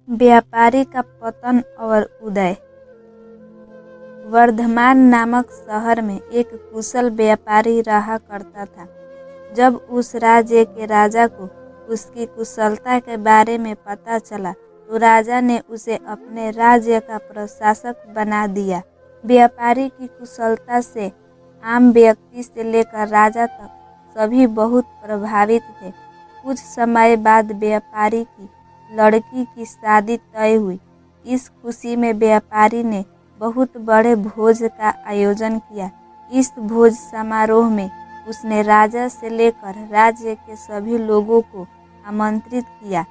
व्यापारी का पतन और उदय। वर्धमान नामक शहर में एक कुशल व्यापारी रहा करता था। जब उस राज्य के राजा को उसकी कुशलता के बारे में पता चला तो राजा ने उसे अपने राज्य का प्रशासक बना दिया। व्यापारी की कुशलता से आम व्यक्ति से लेकर राजा तक सभी बहुत प्रभावित थे। कुछ समय बाद व्यापारी की लड़की की शादी तय हुई। इस खुशी में व्यापारी ने बहुत बड़े भोज का आयोजन किया। इस भोज समारोह में उसने राजा से लेकर राज्य के सभी लोगों को आमंत्रित किया।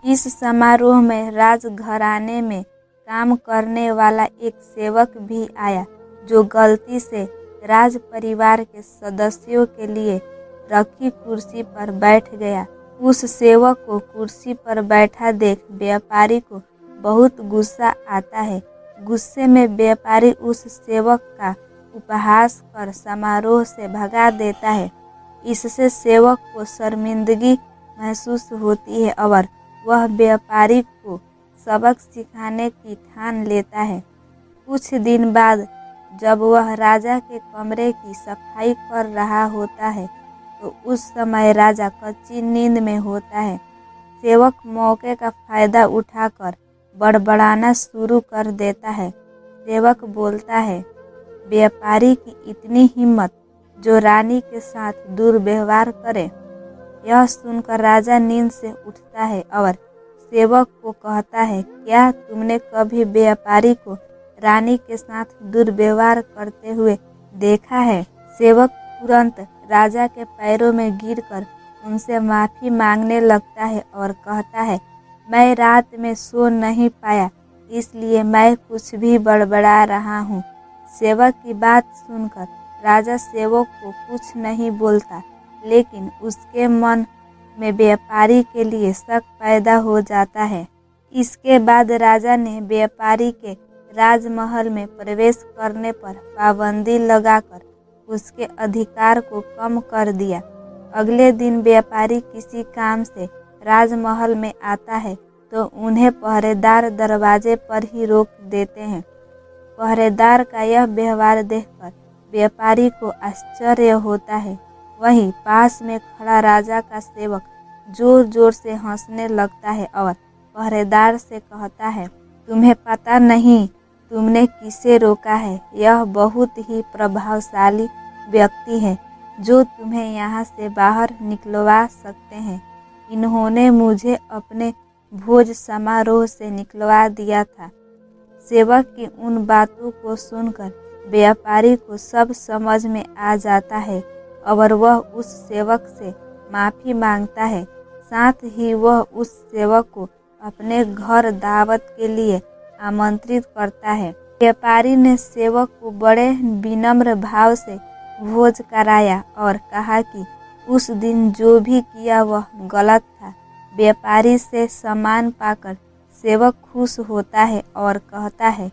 इस समारोह में राजघराने में काम करने वाला एक सेवक भी आया, जो गलती से राज परिवार के सदस्यों के लिए रखी कुर्सी पर बैठ गया। उस सेवक को कुर्सी पर बैठा देख व्यापारी को बहुत गुस्सा आता है। गुस्से में व्यापारी उस सेवक का उपहास कर समारोह से भगा देता है। इससे सेवक को शर्मिंदगी महसूस होती है और वह व्यापारी को सबक सिखाने की ठान लेता है। कुछ दिन बाद जब वह राजा के कमरे की सफाई कर रहा होता है तो उस समय राजा कच्ची नींद में होता है। सेवक मौके का फायदा उठाकर बड़बड़ाना शुरू कर देता है। सेवक बोलता है, व्यापारी की इतनी हिम्मत जो रानी के साथ दुर्व्यवहार करे। यह सुनकर राजा नींद से उठता है और सेवक को कहता है, क्या तुमने कभी व्यापारी को रानी के साथ दुर्व्यवहार करते हुए देखा है? सेवक तुरंत राजा के पैरों में गिरकर उनसे माफी मांगने लगता है और कहता है, मैं रात में सो नहीं पाया, इसलिए मैं कुछ भी बड़बड़ा रहा हूँ। सेवक की बात सुनकर राजा सेवक को कुछ नहीं बोलता, लेकिन उसके मन में व्यापारी के लिए शक पैदा हो जाता है। इसके बाद राजा ने व्यापारी के राजमहल में प्रवेश करने पर पाबंदी लगाकर उसके अधिकार को कम कर दिया। अगले दिन व्यापारी किसी काम से राजमहल में आता है तो उन्हें पहरेदार दरवाजे पर ही रोक देते हैं। पहरेदार का यह व्यवहार देखकर व्यापारी को आश्चर्य होता है। वहीं पास में खड़ा राजा का सेवक जोर जोर से हंसने लगता है और पहरेदार से कहता है, तुम्हें पता नहीं तुमने किसे रोका है? यह बहुत ही प्रभावशाली व्यक्ति है जो तुम्हें यहाँ से बाहर निकलवा सकते हैं। इन्होंने मुझे अपने भोज समारोह से निकलवा दिया था। सेवक की उन बातों को सुनकर व्यापारी को सब समझ में आ जाता है और वह उस सेवक से माफी मांगता है। साथ ही वह उस सेवक को अपने घर दावत के लिए आमंत्रित करता है। व्यापारी ने सेवक को बड़े विनम्र भाव से भोज कराया और कहा कि उस दिन जो भी किया वह गलत था। व्यापारी से सम्मान पाकर सेवक खुश होता है और कहता है,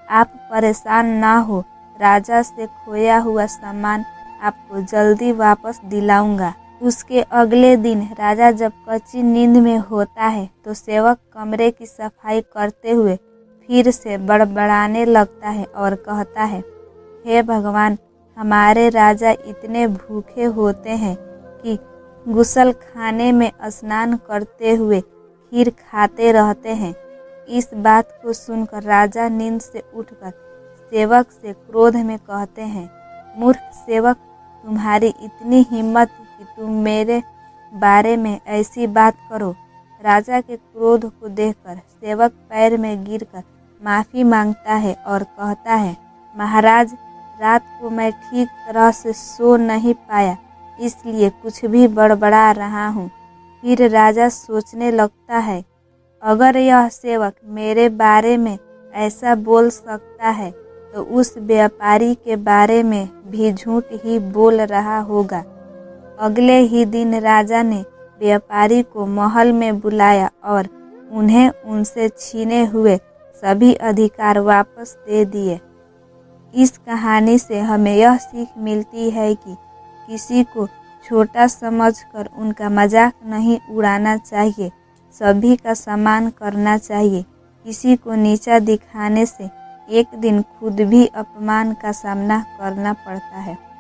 आप परेशान ना हो, राजा से खोया हुआ सम्मान आपको जल्दी वापस दिलाऊंगा। उसके अगले दिन राजा जब कच्ची नींद में होता है तो सेवक कमरे की सफाई करते हुए फिर से बड़बड़ाने लगता है और कहता है, हे भगवान, हमारे राजा इतने भूखे होते हैं कि गुसल खाने में स्नान करते हुए खीर खाते रहते हैं। इस बात को सुनकर राजा नींद से उठकर सेवक से क्रोध में कहते हैं, मूर्ख सेवक, तुम्हारी इतनी हिम्मत कि तुम मेरे बारे में ऐसी बात करो। राजा के क्रोध को देखकर सेवक पैर में गिरकर माफी मांगता है और कहता है, महाराज, रात को मैं ठीक तरह से सो नहीं पाया, इसलिए कुछ भी बड़बड़ा रहा हूँ। फिर राजा सोचने लगता है, अगर यह सेवक मेरे बारे में ऐसा बोल सकता है तो उस व्यापारी के बारे में भी झूठ ही बोल रहा होगा। अगले ही दिन राजा ने व्यापारी को महल में बुलाया और उन्हें उनसे छीने हुए सभी अधिकार वापस दे दिए। इस कहानी से हमें यह सीख मिलती है कि किसी को छोटा समझकर उनका मजाक नहीं उड़ाना चाहिए। सभी का सम्मान करना चाहिए। किसी को नीचा दिखाने से एक दिन खुद भी अपमान का सामना करना पड़ता है।